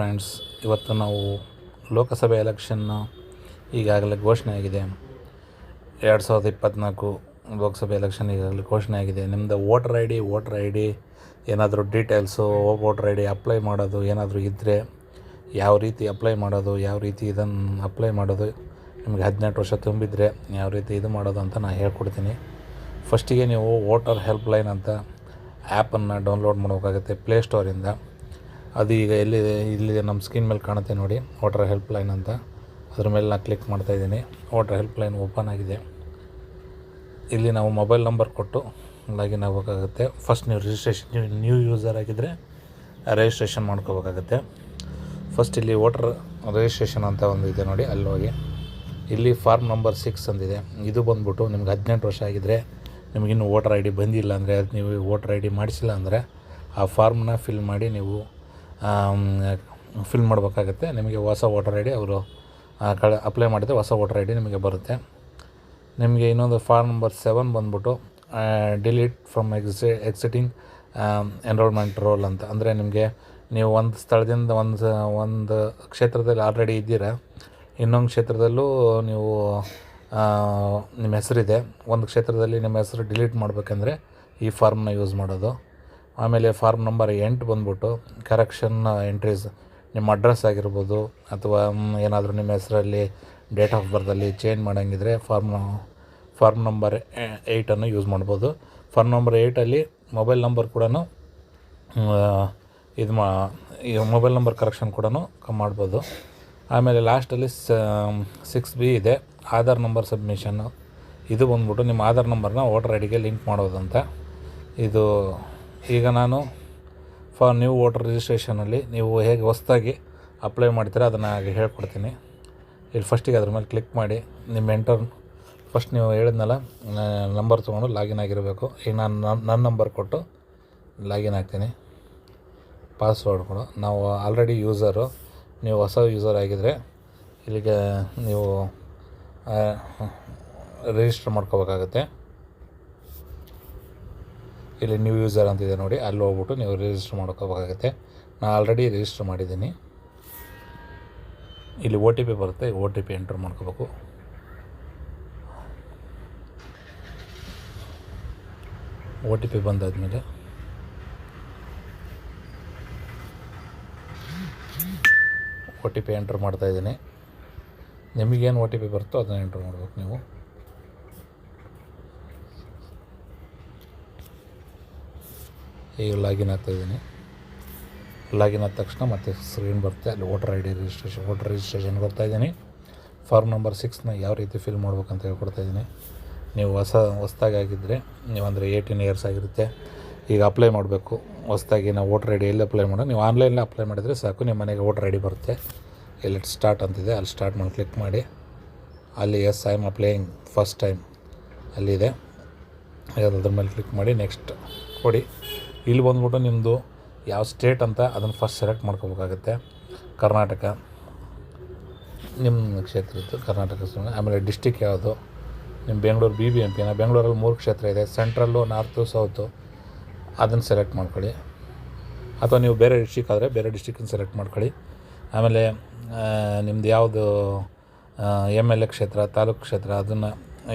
Friends, ಇವತ್ತು ನಾವು ಲೋಕಸಭೆ election ಈಗಾಗಲೇ ಘೋಷಣೆ ಆಗಿದೆ. 2024 ಲೋಕಸಭೆ ಎಲೆಕ್ಷನ್ ಈಗಾಗಲೇ ಘೋಷಣೆ ಆಗಿದೆ. ನಿಮ್ಮದು ವೋಟರ್ ಐ ಡಿ ಏನಾದರೂ details, voter I D apply ಮಾಡೋದು ಏನಾದರೂ ಇದ್ದರೆ ಯಾವ ರೀತಿ ಅಪ್ಲೈ ಮಾಡೋದು, ಯಾವ ರೀತಿ ಇದನ್ನು ಅಪ್ಲೈ ಮಾಡೋದು, ನಿಮಗೆ 18 ವರ್ಷ ತುಂಬಿದರೆ ಯಾವ ರೀತಿ ಇದು ಮಾಡೋದು ಅಂತ ನಾನು ಹೇಳ್ಕೊಡ್ತೀನಿ. ಫಸ್ಟಿಗೆ ನೀವು ವೋಟರ್ ಹೆಲ್ಪ್ಲೈನ್ ಅಂತ ಆ್ಯಪನ್ನು ಡೌನ್ಲೋಡ್ ಮಾಡಬೇಕಾಗುತ್ತೆ ಪ್ಲೇಸ್ಟೋರಿಂದ. ಅದು ಈಗ ಇಲ್ಲಿ ನಮ್ಮ ಸ್ಕ್ರೀನ್ ಮೇಲೆ ಕಾಣುತ್ತೆ ನೋಡಿ, ವೋಟರ್ ಹೆಲ್ಪ್ಲೈನ್ ಅಂತ. ಅದ್ರ ಮೇಲೆ ನಾನು ಕ್ಲಿಕ್ ಮಾಡ್ತಾಯಿದ್ದೀನಿ. ವೋಟರ್ ಹೆಲ್ಪ್ಲೈನ್ ಓಪನ್ ಆಗಿದೆ. ಇಲ್ಲಿ ನಾವು ಮೊಬೈಲ್ ನಂಬರ್ ಕೊಟ್ಟು ಲಾಗಿನ್ ಆಗಬೇಕಾಗುತ್ತೆ. ಫಸ್ಟ್ ನೀವು ನ್ಯೂ ಯೂಸರ್ ಆಗಿದ್ದರೆ ರಿಜಿಸ್ಟ್ರೇಷನ್ ಮಾಡ್ಕೋಬೇಕಾಗುತ್ತೆ. ಫಸ್ಟ್ ಇಲ್ಲಿ ವೋಟರ್ ರಿಜಿಸ್ಟ್ರೇಷನ್ ಅಂತ ಒಂದು ಇದೆ ನೋಡಿ, ಅಲ್ಲಿ ಹೋಗಿ ಇಲ್ಲಿ ಫಾರ್ಮ್ ನಂಬರ್ 6 ಅಂತಿದೆ. ಇದು ಬಂದ್ಬಿಟ್ಟು ನಿಮ್ಗೆ 18 ವರ್ಷ ಆಗಿದ್ದರೆ, ನಿಮಗಿನ್ನೂ ವೋಟರ್ ಐ ಡಿ ಬಂದಿಲ್ಲ ಅಂದರೆ, ನೀವು ವೋಟರ್ ಐ ಡಿ ಮಾಡಿಸಿಲ್ಲ ಅಂದರೆ ಆ ಫಾರ್ಮ್ನ ಫಿಲ್ ಮಾಡಿ ನೀವು ಫಿಲ್ ಮಾಡಬೇಕಾಗತ್ತೆ. ನಿಮಗೆ ಹೊಸ ವೋಟರ್ ಐ ಡಿ ಅವರು ಅಪ್ಲೈ ಮಾಡಿದರೆ ಹೊಸ ವೋಟರ್ ಐ ಡಿ ನಿಮಗೆ ಬರುತ್ತೆ. ನಿಮಗೆ ಇನ್ನೊಂದು ಫಾರ್ಮ್ ನಂಬರ್ 7 ಬಂದ್ಬಿಟ್ಟು delete from existing enrolment roll ಅಂತ. ಅಂದರೆ ನಿಮಗೆ ನೀವು ಒಂದು ಸ್ಥಳದಿಂದ ಒಂದು ಕ್ಷೇತ್ರದಲ್ಲಿ ಆಲ್ರೆಡಿ ಇದ್ದೀರಾ, ಇನ್ನೊಂದು ಕ್ಷೇತ್ರದಲ್ಲೂ ನೀವು ನಿಮ್ಮ ಹೆಸರಿದೆ, ಒಂದು ಕ್ಷೇತ್ರದಲ್ಲಿ ನಿಮ್ಮ ಹೆಸರು ಡಿಲೀಟ್ ಮಾಡಬೇಕಂದ್ರೆ ಈ ಫಾರ್ಮ್ನ ಯೂಸ್ ಮಾಡೋದು. ಆಮೇಲೆ ಫಾರ್ಮ್ ನಂಬರ್ 8 ಬಂದ್ಬಿಟ್ಟು ಕರೆಕ್ಷನ್ ಎಂಟ್ರೀಸ್, ನಿಮ್ಮ ಅಡ್ರೆಸ್ ಆಗಿರ್ಬೋದು ಅಥವಾ ಏನಾದರೂ ನಿಮ್ಮ ಹೆಸರಲ್ಲಿ ಡೇಟ್ ಆಫ್ ಬರ್ತಲ್ಲಿ ಚೇಂಜ್ ಮಾಡೋಂಗಿದ್ರೆ ಫಾರ್ಮ್ ನಂಬರ್ 8 ಯೂಸ್ ಮಾಡ್ಬೋದು. ಫಾರ್ಮ್ ನಂಬರ್ 8 ಮೊಬೈಲ್ ನಂಬರ್ ಕೂಡ ಮೊಬೈಲ್ ನಂಬರ್ ಕರೆಕ್ಷನ್ ಕೂಡ ಮಾಡ್ಬೋದು. ಆಮೇಲೆ ಲಾಸ್ಟಲ್ಲಿ 6B ಇದೆ, ಆಧಾರ್ ನಂಬರ್ ಸಬ್ಮಿಷನ್ನು. ಇದು ಬಂದ್ಬಿಟ್ಟು ನಿಮ್ಮ ಆಧಾರ್ ನಂಬರ್ನ ವೋಟರ್ ಐ ಡಿಗೆ ಲಿಂಕ್ ಮಾಡೋದಂತ. ಇದು ಈಗ ನಾನು ಫಾರ್ ನ್ಯೂ ವೋಟರ್ ರಿಜಿಸ್ಟ್ರೇಷನಲ್ಲಿ ನೀವು ಹೇಗೆ ಹೊಸದಾಗಿ ಅಪ್ಲೈ ಮಾಡ್ತೀರಾ ಅದನ್ನು ಹಾಗೆ ಹೇಳ್ಕೊಡ್ತೀನಿ. ಇಲ್ಲಿ ಫಸ್ಟಿಗೆ ಅದ್ರ ಮೇಲೆ ಕ್ಲಿಕ್ ಮಾಡಿ ನಿಮ್ಮ ಫಸ್ಟ್ ನೀವು ಹೇಳಿದ್ನಲ್ಲ ನಂಬರ್ ತೊಗೊಂಡು ಲಾಗಿನ್ ಆಗಿರಬೇಕು. ಈಗ ನನ್ನ ನಂಬರ್ ಕೊಟ್ಟು ಲಾಗಿನ್ ಆಗ್ತೀನಿ. ಪಾಸ್ವರ್ಡ್ ಕೊಡು. ನಾವು ಆಲ್ರೆಡಿ ಯೂಸರು, ನೀವು ಹೊಸ ಯೂಸರ್ ಆಗಿದ್ದರೆ ಇಲ್ಲಿಗೆ ನೀವು ರಿಜಿಸ್ಟರ್ ಮಾಡ್ಕೋಬೇಕಾಗತ್ತೆ. ಇಲ್ಲಿ ನ್ಯೂ ಯೂಸರ್ ಅಂತಿದೆ ನೋಡಿ, ಅಲ್ಲಿ ಹೋಗ್ಬಿಟ್ಟು ನೀವು ರಿಜಿಸ್ಟರ್ ಮಾಡ್ಕೋಬೇಕಾಗುತ್ತೆ. ನಾನು ಆಲ್ರೆಡಿ ರಿಜಿಸ್ಟರ್ ಮಾಡಿದ್ದೀನಿ. ಇಲ್ಲಿ OTP ಬರುತ್ತೆ, OTP ಎಂಟ್ರ್ ಮಾಡ್ಕೋಬೇಕು. OTP ಬಂದಾದಮೇಲೆ OTP ಎಂಟ್ರ್ ಮಾಡ್ತಾಯಿದ್ದೀನಿ. ನಿಮಗೇನು OTP ಬರುತ್ತೋ ಅದನ್ನು ಎಂಟ್ರ್ ಮಾಡ್ಬೇಕು ನೀವು. ಈಗ ಲಾಗಿನ್ ಆಗ್ತಾಯಿದ್ದೀನಿ. ಲಾಗಿನ್ ಆದ ತಕ್ಷಣ ಮತ್ತೆ ಸ್ಕ್ರೀನ್ ಬರುತ್ತೆ, ಅಲ್ಲಿ ವೋಟರ್ ರಿಜಿಸ್ಟ್ರೇಷನ್ ಬರ್ತಾಯಿದ್ದೀನಿ. ಫಾರ್ಮ್ ನಂಬರ್ 6ನ ಯಾವ ರೀತಿ ಫಿಲ್ ಮಾಡ್ಬೇಕಂತ ಹೇಳ್ಕೊಡ್ತಾಯಿದ್ದೀನಿ. ನೀವು ಹೊಸ್ದಾಗಿ ಆಗಿದ್ದರೆ, ನೀವಂದರೆ 18 ಇಯರ್ಸ್ ಆಗಿರುತ್ತೆ, ಈಗ ಅಪ್ಲೈ ಮಾಡಬೇಕು ಹೊಸ್ದಾಗಿ. ನಾವು ವೋಟರ್ ಐ ಡಿ ಎಲ್ಲಿ ಅಪ್ಲೈ ಮಾಡೋದು, ನೀವು ಆನ್ಲೈನಲ್ಲಿ ಅಪ್ಲೈ ಮಾಡಿದರೆ ಸಾಕು, ನಿಮ್ಮ ಮನೆಗೆ ವೋಟರ್ ಐ ಡಿ ಬರುತ್ತೆ. ಇಲ್ಲಿ ಸ್ಟಾರ್ಟ್ ಅಂತಿದೆ, ಅಲ್ಲಿ ಸ್ಟಾರ್ಟ್ ಮಾಡಿ ಕ್ಲಿಕ್ ಮಾಡಿ. ಅಲ್ಲಿ yes I am applying first time ಅಲ್ಲಿದೆ, ಅದ್ರ ಮೇಲೆ ಕ್ಲಿಕ್ ಮಾಡಿ ನೆಕ್ಸ್ಟ್ ಕೊಡಿ. ಇಲ್ಲಿ ಬಂದ್ಬಿಟ್ಟು ನಿಮ್ಮದು ಯಾವ ಸ್ಟೇಟ್ ಅಂತ ಅದನ್ನು ಫಸ್ಟ್ ಸೆಲೆಕ್ಟ್ ಮಾಡ್ಕೋಬೇಕಾಗುತ್ತೆ. ಕರ್ನಾಟಕ ನಿಮ್ಮ ಕ್ಷೇತ್ರದ್ದು ಕರ್ನಾಟಕ. ಆಮೇಲೆ ಡಿಸ್ಟಿಕ್ ಯಾವುದು, ನಿಮ್ಮ ಬೆಂಗಳೂರು BBMP ಬೆಂಗಳೂರಲ್ಲಿ 3 ಕ್ಷೇತ್ರ ಇದೆ, ಸೆಂಟ್ರಲ್ಲು, ನಾರ್ತು, ಸೌತು. ಅದನ್ನು ಸೆಲೆಕ್ಟ್ ಮಾಡ್ಕೊಳ್ಳಿ. ಅಥವಾ ನೀವು ಬೇರೆ ಡಿಸ್ಟಿಕ್ ಆದರೆ ಬೇರೆ ಡಿಸ್ಟಿಕ್ಕನ್ನು ಸೆಲೆಕ್ಟ್ ಮಾಡ್ಕೊಳ್ಳಿ. ಆಮೇಲೆ ನಿಮ್ಮದು ಯಾವುದು MLA ಕ್ಷೇತ್ರ, ತಾಲೂಕು ಕ್ಷೇತ್ರ, ಅದನ್ನು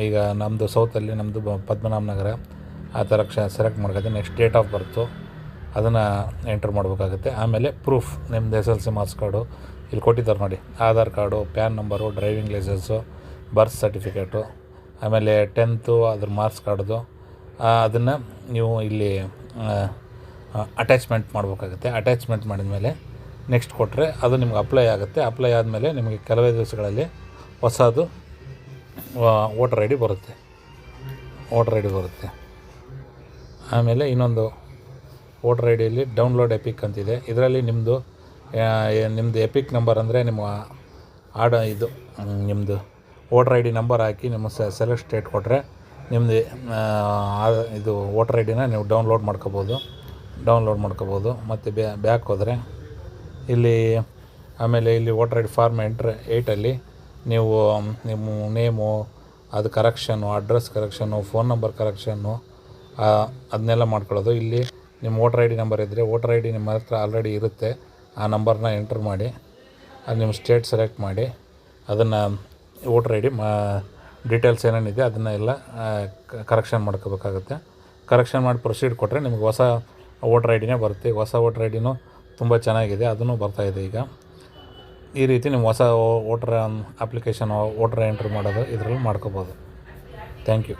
ಈಗ ನಮ್ಮದು ಸೌತಲ್ಲಿ ನಮ್ಮದು ಪದ್ಮನಾಭ ನಗರ, ಆ ಥರ ಸೆಲೆಕ್ಟ್ ಮಾಡ್ಕೊತೀನಿ. ನೆಕ್ಸ್ಟ್ ಡೇಟ್ ಆಫ್ ಬರ್ತು ಅದನ್ನು ಎಂಟ್ರ್ ಮಾಡಬೇಕಾಗುತ್ತೆ. ಆಮೇಲೆ ಪ್ರೂಫ್, ನಿಮ್ಮದು SLC ಮಾರ್ಕ್ಸ್ ಕಾರ್ಡು ಇಲ್ಲಿ ಕೊಟ್ಟಿದ್ದಾರೆ ನೋಡಿ, Aadhaar card, PAN number, driving licence, birth certificate, ಆಮೇಲೆ 10th ಅದ್ರ ಮಾರ್ಕ್ಸ್ ಕಾರ್ಡ್ದು ಅದನ್ನು ನೀವು ಇಲ್ಲಿ ಅಟ್ಯಾಚ್ಮೆಂಟ್ ಮಾಡಬೇಕಾಗುತ್ತೆ. ಅಟ್ಯಾಚ್ಮೆಂಟ್ ಮಾಡಿದ ಮೇಲೆ ನೆಕ್ಸ್ಟ್ ಕೊಟ್ಟರೆ ಅದು ನಿಮ್ಗೆ ಅಪ್ಲೈ ಆಗುತ್ತೆ. ಅಪ್ಲೈ ಆದಮೇಲೆ ನಿಮಗೆ ಕೆಲವೇ ದಿವಸಗಳಲ್ಲಿ ಹೊಸದು ವೋಟರ್ ಐ ಡಿ ಬರುತ್ತೆ. ಆಮೇಲೆ ಇನ್ನೊಂದು ವೋಟರ್ ಐ ಡಿಯಲ್ಲಿ ಡೌನ್ಲೋಡ್ ಎಪಿಕ್ ಅಂತಿದೆ. ಇದರಲ್ಲಿ ನಿಮ್ಮದು ಎಪಿಕ್ ನಂಬರ್ ಅಂದರೆ ನಿಮ್ಮ ನಿಮ್ಮದು ವೋಟರ್ ಐ ಡಿ ನಂಬರ್ ಹಾಕಿ ನಿಮ್ಮ ಸೆಲೆಕ್ಟ್ ಸ್ಟೇಟ್ ಕೊಟ್ಟರೆ ನಿಮ್ಮದು ಇದು ವೋಟರ್ ಐ ಡಿನ ನೀವು ಡೌನ್ಲೋಡ್ ಮಾಡ್ಕೋಬೋದು. ಮತ್ತು ಬ್ಯಾಕ್ ಹೋದರೆ ಆಮೇಲೆ ಇಲ್ಲಿ ವೋಟರ್ ಐ ಡಿ ಫಾರ್ಮ್ 8 ನೀವು ನಿಮ್ಮ ನೇಮು, ಅದು correction, address correction, phone number correction ಅದನ್ನೆಲ್ಲ ಮಾಡ್ಕೊಳ್ಳೋದು. ಇಲ್ಲಿ ನಿಮ್ಮ ವೋಟರ್ ಐ ಡಿ ನಂಬರ್ ಇದ್ದರೆ, ವೋಟರ್ ಐ ಡಿ ನಿಮ್ಮ ಹತ್ರ ಆಲ್ರೆಡಿ ಇರುತ್ತೆ, ಆ ನಂಬರ್ನ ಎಂಟ್ರ್ ಮಾಡಿ ಅದು ನಿಮ್ಮ ಸ್ಟೇಟ್ ಸೆಲೆಕ್ಟ್ ಮಾಡಿ ಅದನ್ನು ವೋಟರ್ ಐ ಡಿ ಡೀಟೇಲ್ಸ್ ಏನೇನಿದೆ ಅದನ್ನು ಎಲ್ಲ ಕರೆಕ್ಷನ್ ಮಾಡ್ಕೋಬೇಕಾಗುತ್ತೆ. ಕರೆಕ್ಷನ್ ಮಾಡಿ ಪ್ರೊಸೀಡ್ ಕೊಟ್ಟರೆ ನಿಮಗೆ ಹೊಸ ವೋಟರ್ ಐ ಡಿನೇ ಬರುತ್ತೆ. ಹೊಸ ವೋಟರ್ ಐ ಡಿನೂ ತುಂಬ ಚೆನ್ನಾಗಿದೆ, ಅದನ್ನು ಬರ್ತಾಯಿದೆ ಈಗ. ಈ ರೀತಿ ನೀವು ಹೊಸ ವೋಟರ್ ಅಪ್ಲಿಕೇಶನ್ ವೋಟರ್ ಎಂಟ್ರಿ ಮಾಡೋದು ಇದರಲ್ಲಿ ಮಾಡ್ಕೋಬೋದು. Thank you.